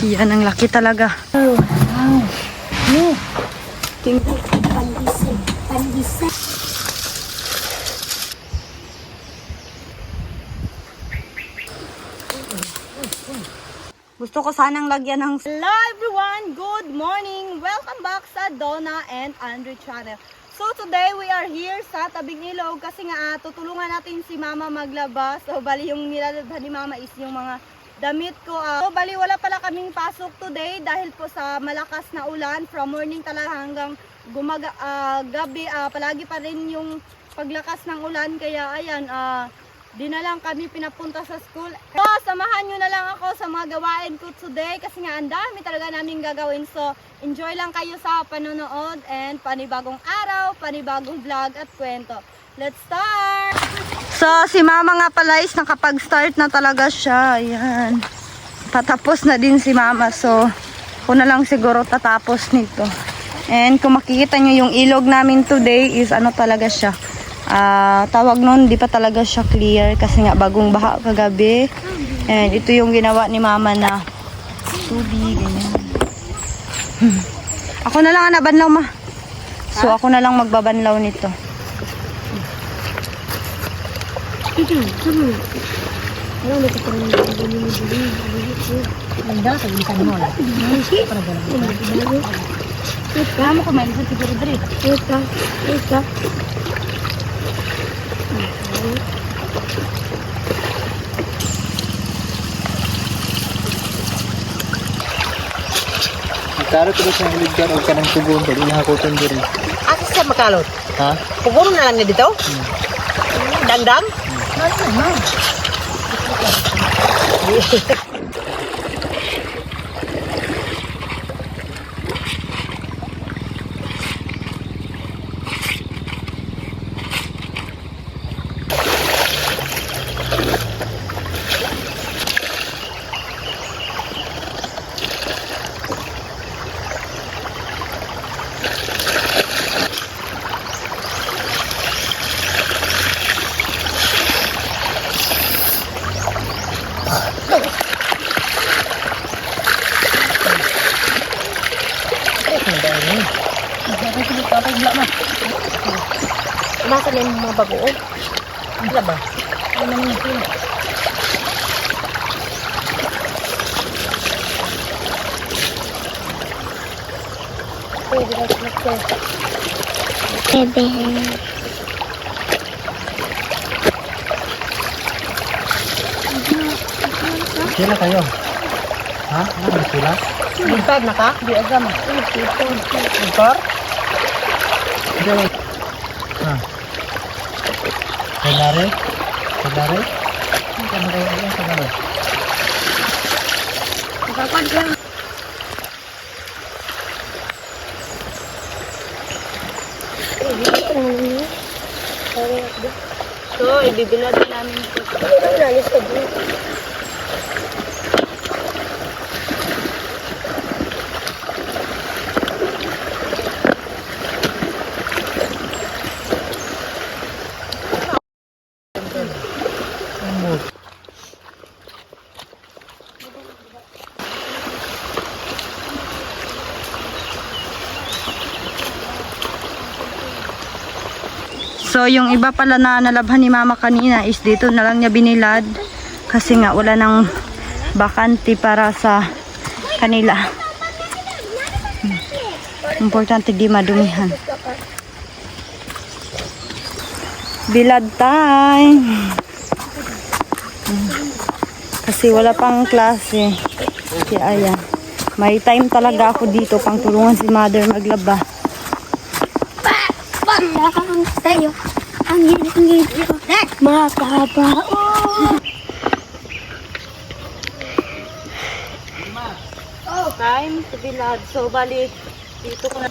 Yan, ang laki talaga. Oh, wow. No. Gusto ko sanang lagyan ng... Hello everyone! Good morning! Welcome back sa Donna and Andrew channel. So today we are here sa tabing ilog kasi nga tutulungan natin si Mama maglaba. So bali yung nilalabhan ni Mama is yung mga damit ko. So bali wala pala kaming pasok today dahil po sa malakas na ulan. From morning talaga hanggang gabi palagi pa rin yung paglakas ng ulan. Kaya ayan, di na lang kami pinapunta sa school. So, samahan nyo na lang ako sa mga gawain ko today kasi nga ang dami talaga namin gagawin. So, enjoy lang kayo sa panonood and panibagong araw, panibagong vlog at kwento. Let's start! So, si Mama nga pala is nakapag-start na talaga siya. Ayan. Patapos na din si Mama. So, ako na lang siguro tatapos nito. And kung makikita nyo yung ilog namin today is ano talaga siya. Tawag nun, di pa talaga siya clear kasi nga bagong baha kagabi. And ito yung ginawa ni Mama na tubig, ganyan. Ako na lang nabanlaw, ma. So ako na lang magbabanlaw nito. Kamu kumain sa siguro diri. Ito. Karot terus yang ligar o kanang tugon dali nahakutan diri. Asa siya makalot? Ha? Puguro na lang niya dito? Dangdang? Masa na yung mga bagoong? Ano ba? Ano naman yung pino? Bebe. Sila kayo. Ha? Ano sila? Bintad na ka? Di agam. Bintad? Diyan. Ha. Kenare? Kenare? Ano kayo ang kenare? Kapag ka. So, ibibilad namin ito. Nalis ka din. So yung iba pala na nalabhan ni Mama kanina is dito na lang niya binilad kasi nga wala nang bakante para sa kanila. Importante di madumihan. Bilad time. Kasi wala pang klase. Kaya ayan. May time talaga ako dito pang tulungan si Mother maglaba. Tayo. Ang hirit ko. Makabao. Time to bilad. So, bali, dito ko na.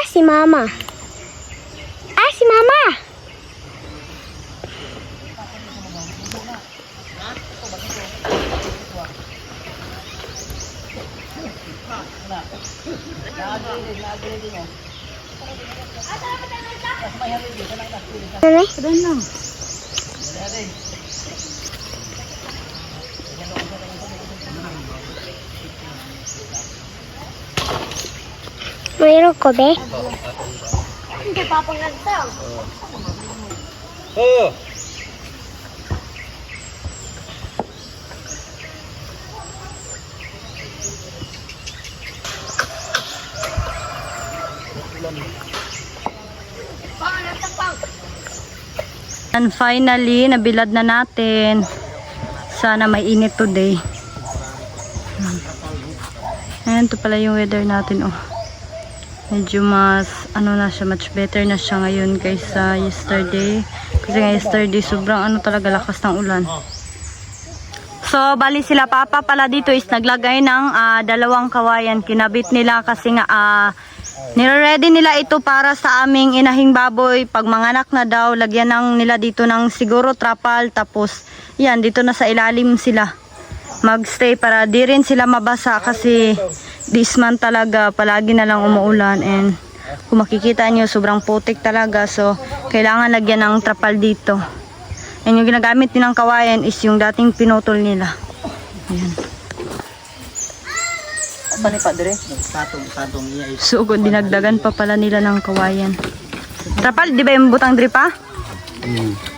Si Mama. Si Mama. Mayroon ko, be? Hindi papanganta. Oh! And finally, nabilad na natin. Sana may init today. Ayan, ito pala yung weather natin, oh. Medyo mas, much better na siya ngayon kaysa yesterday. Kasi nga yesterday, sobrang talaga lakas ng ulan. So, bali sila papa pala dito is naglagay ng dalawang kawayan. Kinabit nila kasi nga, nire-ready nila ito para sa aming inahing baboy. Pag manganak na daw, lagyan nila dito ng siguro trapal. Tapos, yan, dito na sa ilalim sila magstay para di rin sila mabasa kasi this month talaga palagi na lang umuulan and kung makikita nyo sobrang putik talaga, so kailangan lagyan ng trapal dito. And yung ginagamit nilang kawayan is yung dating pinutol nila. Ayan. Apa ni Pak Dre? Satong iya itu. So dinagdagan pa pala nila ng kawayan. Trapal, di ba yung butang dre pa?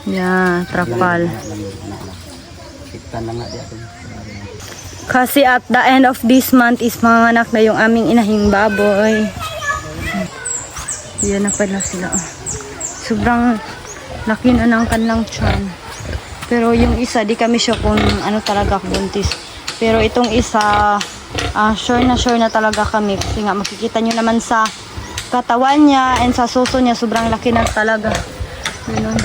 Yeah, trapal. Kita na nga dia. Kasi at the end of this month is manganak na yung aming inahing baboy. Yan na pala sila. Oh. Sobrang laki na ng kanilang tiyan. Pero yung isa, di kami sure kung talaga buntis. Pero itong isa, sure na talaga kami. Kasi nga makikita nyo naman sa katawan niya and sa suso niya, sobrang laki na talaga. Ganun.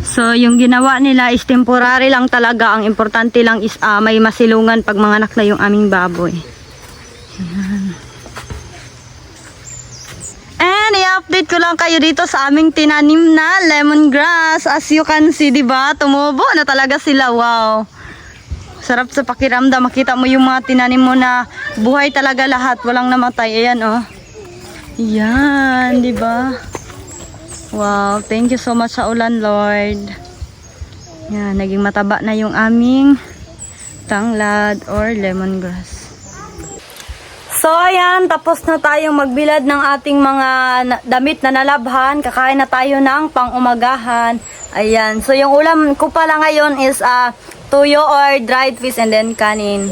So, yung ginawa nila is temporary lang talaga. Ang importante lang is may masilungan pag manganak na yung aming baboy. Ayan. And i-update ko lang kayo dito sa aming tinanim na lemongrass. As you can see, diba? Tumubo na talaga sila. Wow! Sarap sa pakiramdam. Makita mo yung mga tinanim mo na buhay talaga lahat. Walang namatay. Ayan, oh. Yan, diba? Wow, thank you so much sa ulan, Lord. Yan, naging mataba na yung aming tanglad or lemongrass. So, ayan, tapos na tayong magbilad ng ating mga damit na nalabhan. Kakain na tayo ng pang-umagahan. Ayan, so yung ulam ko pala ngayon is tuyo or dried fish and then kanin.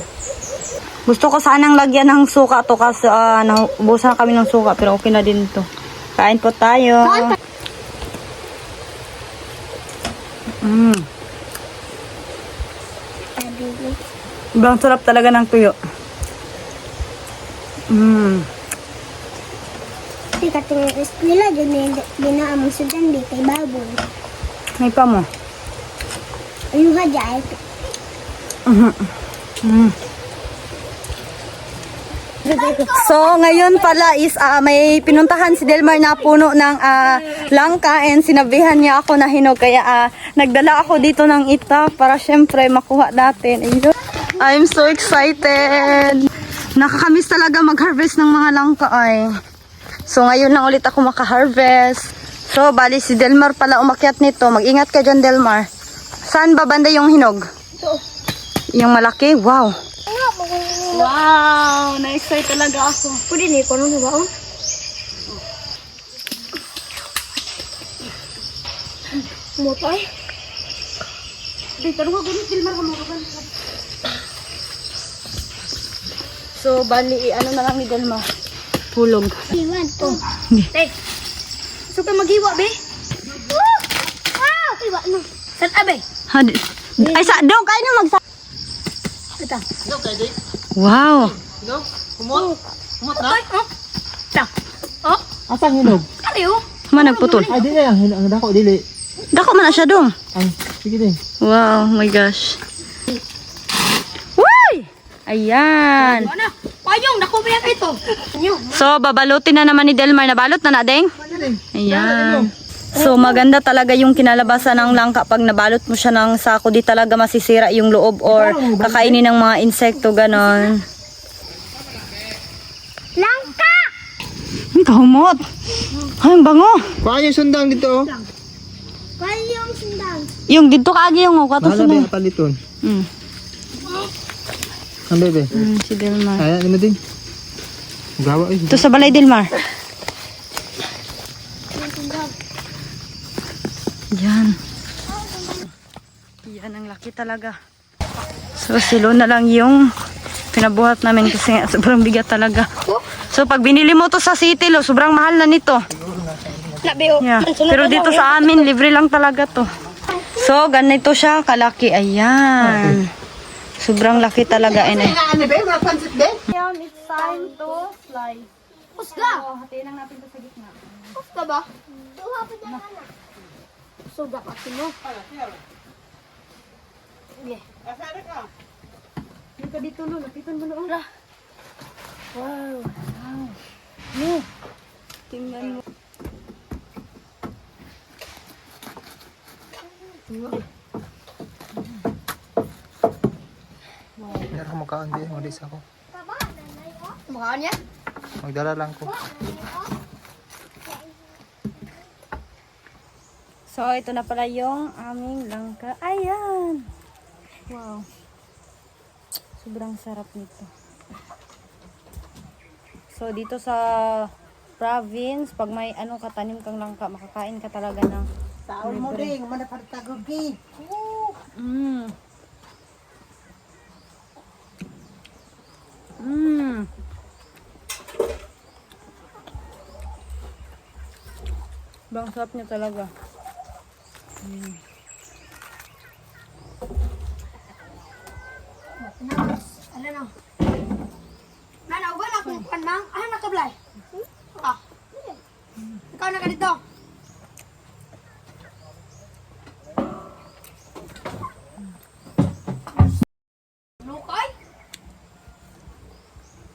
Gusto ko sanang lagyan ng suka to kasi naubusan kami ng suka pero okay na din to. Kain po tayo. Ibang sarap talaga ng tuyo. Hindi ka tingiris nila, ginaamong sa dandi kay baboy. May pa mo. Ayun ka dyan. So, ngayon pala is may pinuntahan si Delmar na puno ng langka and sinabihan niya ako na hinog. Kaya nagdala ako dito ng itak para syempre makuha natin. Ayun. I'm so excited. Nakakamiss talaga mag-harvest ng mga langka ay. So, ngayon lang ulit ako maka-harvest. So, bali si Delmar pala umakyat nito. Mag-ingat ka dyan, Delmar. Saan ba banda yung hinog? Ito. Yung malaki? Wow. Wow! Na-excite talaga ako. Pwede na ikaw nung baon? Mutay? Dito, ano ba ganun? Filmar ka mo ka ba? So, bali, na lang ni Delmar. Hulog. Iwan to. Tek! So ka maghiwa, be? Wow! Iwa no. Saan, abe? Ay, sa daw kayo na magsa. Ito. Wow. Kumot na? Ito. Oh? Asang hinog? Ano Man nagputol. Ay, dili ang hinog. Ang dako, dili. Dako man na siya dong. Ang, sige din. Wow, my gosh. Uy! Ayan. Ano? Payong, nakuha yan ito. So, babalutin na naman ni Delmar. Nabalot na deng? Ayan. So, maganda talaga yung kinalabasan ng langka pag nabalot mo siya ng sako. Di talaga masisira yung loob or kakainin ng mga insekto, ganon. Langka! Ang kahumot. Ay, ang bango. Kuha niyo sundang dito. Kalyong sundang. Yung dito kaagi yung uka to Mahal na sila. ba paliton? Mm. Ang bebe. Si Delmar. Kaya mo din. Gawa eh. Ito sa balay Delmar. Yan. Yan ang laki talaga. So silo na lang yung pinabuhat namin kasi nga sobrang bigat talaga. So pag binili mo to sa city lo, sobrang mahal na nito. Yeah. Pero dito sa amin, libre lang talaga to. So ganito siya kalaki. Ayan. Sobrang laki talaga. Yan, it's time to slice. Kusga! So, hatiin lang natin ito sa gitna. Kusga ba? Tuha pa dyan ka na. Suga kasi mo. Dito, dito, Lo. Lapitan mo, Lo. Wow. Tingnan mo. Hindi ako magkaan din. Malis ako. Mukhaan niya? Magdala lang ko. So ito na pala yung aming langka. Ayan. Wow. Sobrang sarap nito. So dito sa province, pag may ano katanim kang langka, makakain ka talaga ng Taon mo rin, manapagtagogi. Mm. Mm. Bang sarap niya talaga. Ano na? Nana, uban ako kan mang. Ano nakablay? Ah. Ikaw na ka dito. Lukay?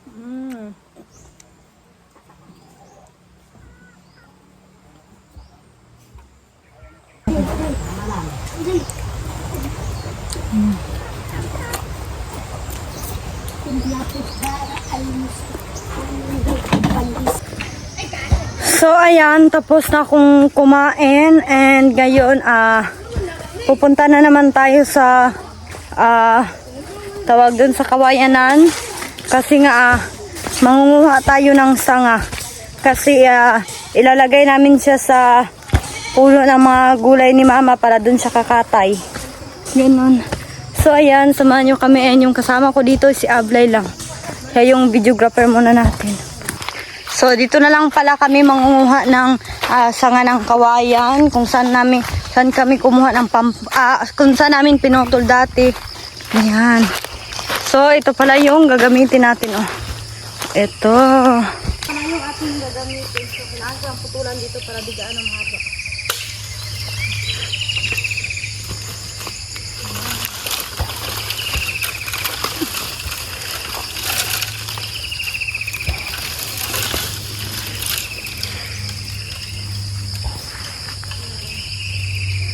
Mm. So ayan, tapos na akong kumain and ngayon pupunta na naman tayo sa tawag dun sa Kawayanan kasi nga mangunguha tayo ng sanga kasi ilalagay namin siya sa puno ng mga gulay ni mama para dun siya kakatay. Ganun. So ayan, samahan nyo kami and yung kasama ko dito si Ablay lang. Siya yung videographer muna natin. So dito na lang pala kami mangunguha ng sanga ng kawayan kung saan kami kumuha ng kung saan namin pinutol dati. Ayan. So ito pala yung gagamitin natin oh. Ito. Ano yung ating gagamitin? So kailangan ang putulan dito para bigaan ng haba.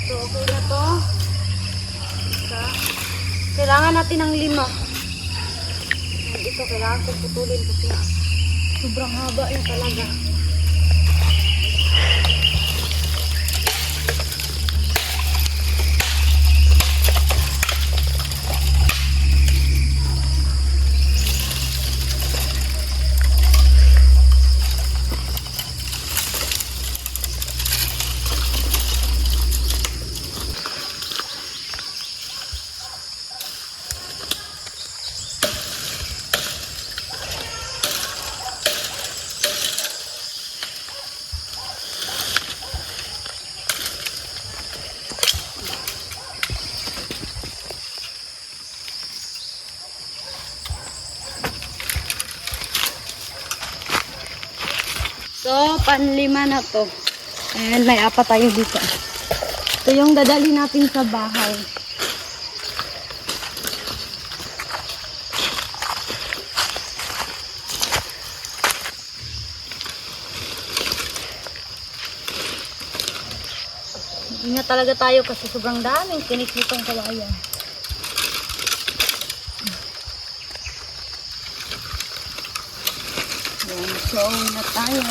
So, okay na to. Kailangan natin ng 5. Ito, kailangan kong putulin kasi sobrang haba yung talaga. So, panlima na to. And may 4 tayo dito. Ito yung dadali natin sa bahay. Ingat talaga tayo kasi sobrang daming kinikitong kawayan. So, na tayo.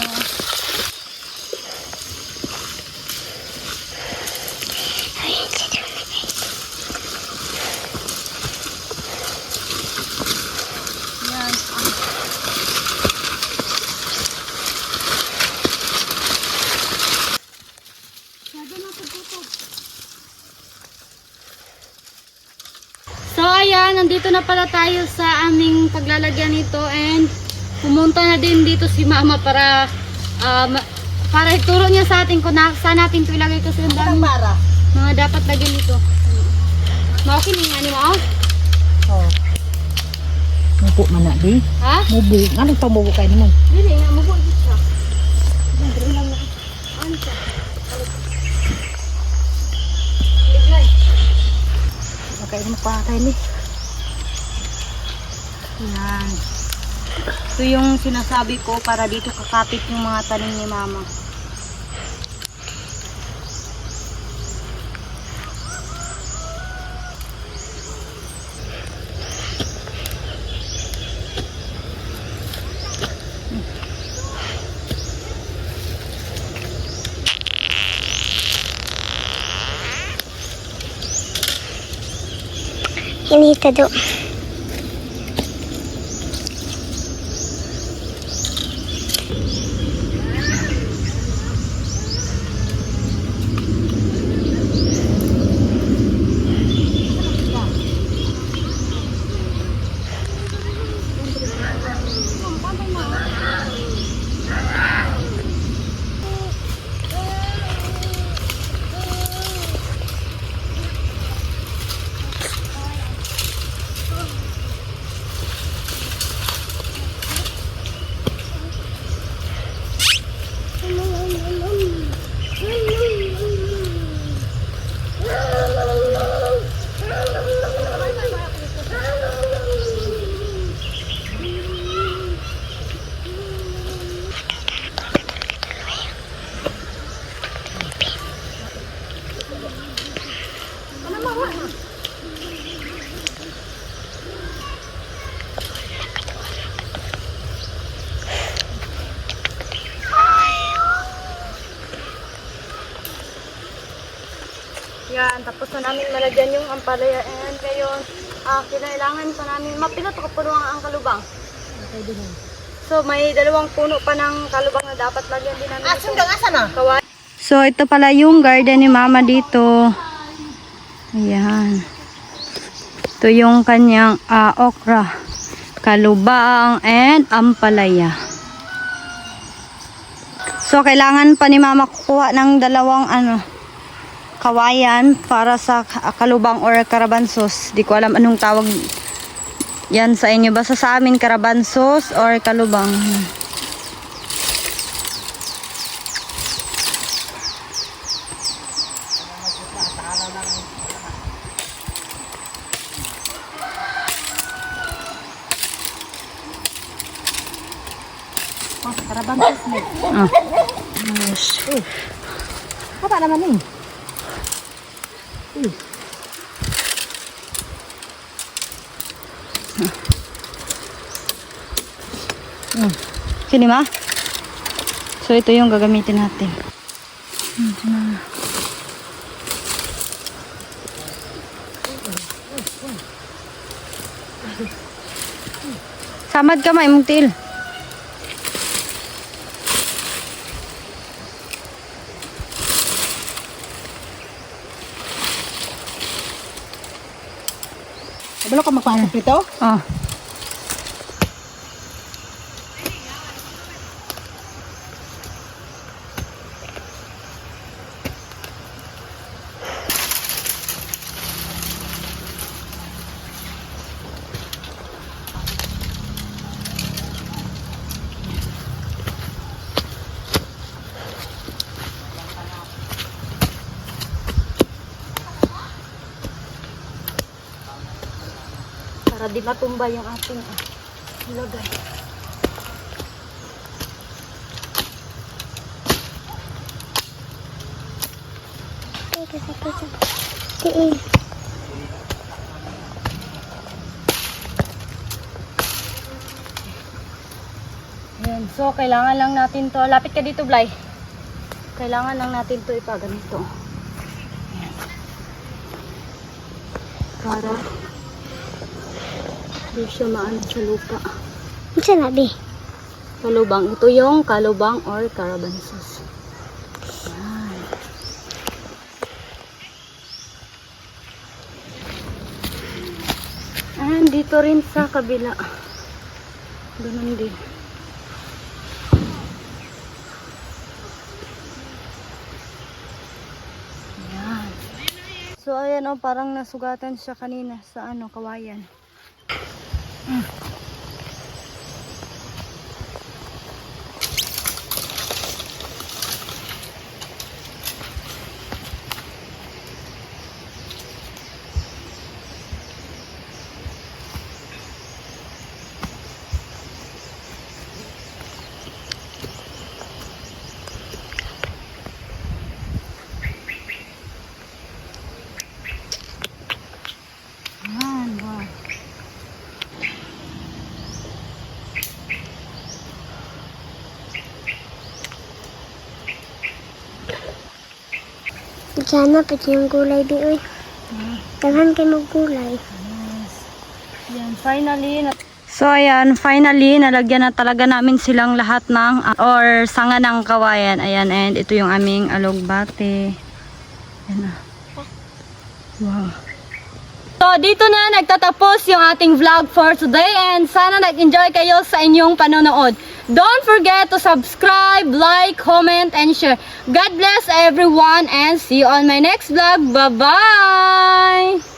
nandito na pala tayo sa aming paglalagyan nito and pumunta na din dito si Mama para ituro niya sa atin kung saan natin ito ilagay kasi ang dami mga dapat lagyan nito. Makin nga ni Mao? Oh. Mubo man na di. Ha? Mubo. Anong pamubo kayo mo? Dili nga mubo dito siya. Dili lang na. Ano siya? Ligay. Okay, magpakay ni. Yan. Ito yung sinasabi ko para dito kakapit yung mga tanim ni Mama. Initado. Yan, tapos na namin malagyan yung ampalaya and ngayon, kailangan pa namin, mapilot ako puno ang kalubang. So, may 2 puno pa ng kalubang na dapat lagyan din namin. Kaway. So, ito pala yung garden ni Mama dito. Ayan. Ito yung kanyang okra, kalubang, and ampalaya. So, kailangan pa ni Mama kukuha ng 2 kawayan para sa kalubang or karabansos. Di ko alam anong tawag yan sa inyo. Basta sa amin karabansos or kalubang. Karabantos mo. Yes. Apa naman ni? Sini Ma. So ito yung gagamitin natin. Samad ka, Maimungtil. Abalo ka magpasok dito? Oh. Para di matumba yung ating lagay. Ayan, so kailangan lang natin to. Lapit ka dito, Blay. Kailangan lang natin to ipaganito. Ayan. Para hindi siya maano sa lupa. Isa na, be. Kalubang. Ito yung kalubang or karabansos. Yan. And dito rin sa kabila. Ganun din. Yan. So ayan oh, parang nasugatan siya kanina sa ano, kawayan. Yan, wow. Sana pati yung gulay di oy. Tahan kayo maggulay. Yan, finally. So ayan, finally, nalagyan na talaga namin silang lahat ng, or sanga ng kawayan. Ayan, and ito yung aming alugbate. Ayan na. Wow. So, dito na nagtatapos yung ating vlog for today and sana nag-enjoy kayo sa inyong panonood. Don't forget to subscribe, like, comment, and share. God bless everyone and see you on my next vlog. Bye-bye!